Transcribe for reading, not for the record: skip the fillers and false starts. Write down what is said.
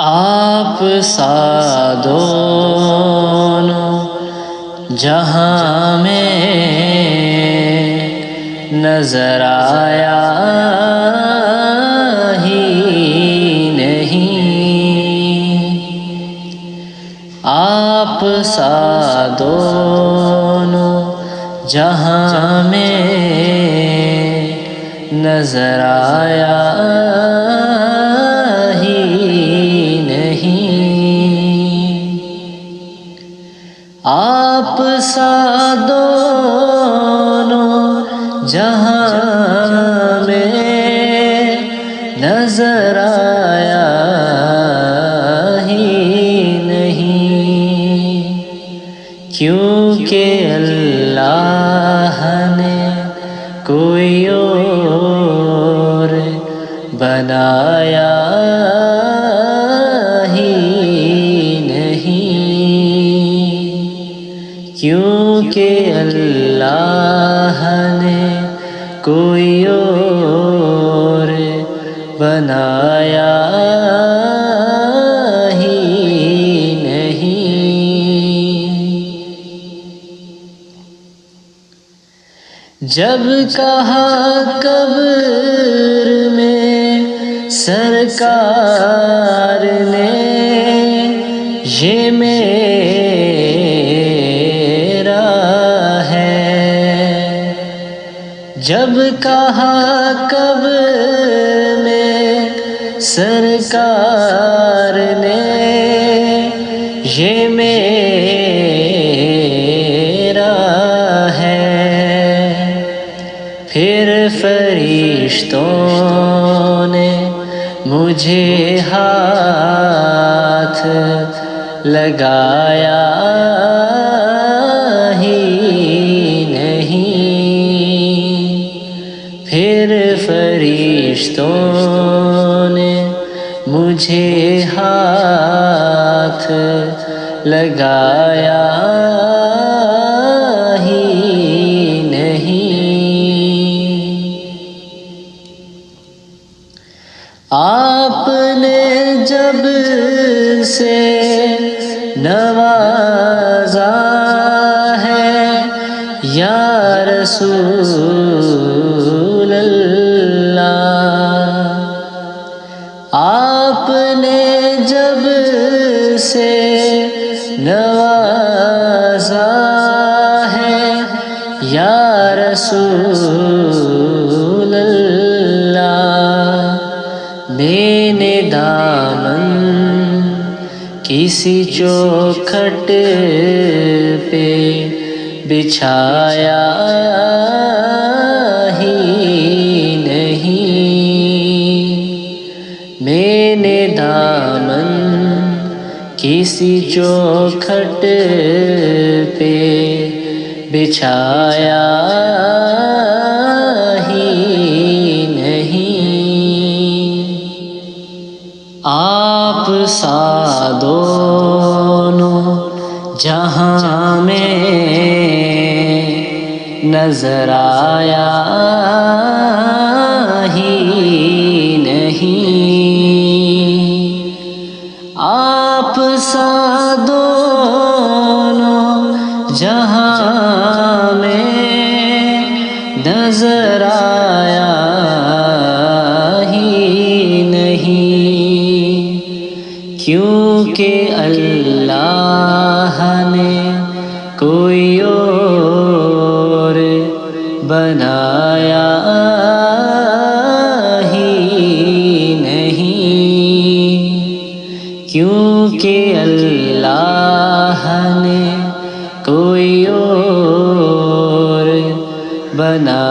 آپ سا دونوں جہاں میں نظر آیا ہی نہیں، آپ سا دونوں جہاں میں نظر آیا ہی نہیں، آپ سا دونوں جہاں میں نظر آیا ہی نہیں، کیونکہ اللہ نے کوئی اور بنایا ہی نہیں، کیونکہ اللہ نے کوئی اور بنایا ہی نہیں۔ جب کہا قبر میں سرکار نے یہ میرا ہے، جب کہا قبر میں سرکار نے یہ میرا ہے، پھر فرشتوں نے مجھے ہاتھ لگایا ہی نہیں، پھر فرشتوں نے مجھے ہاتھ لگایا ہی نہیں۔ آپ نے جب سے نوازا ہے یا رسول اللہ، آپ نے جب سے نوازا ہے یا رسول اللہ، میں نے دامن کسی چوکھٹ پہ بچھایا ہی نہیں، میں نے دامن کسی چوکھٹ پہ بچھایا ہی نہیں، آپ سا دونوں جہاں میں نظر آیا ہی نہیں، آپ سا دونوں جہاں میں نظر آیا ہی نہیں، کیونکہ اللہ نے کوئی اور بنایا ہی نہیں، کیونکہ اللہ نے کوئی اور بنایا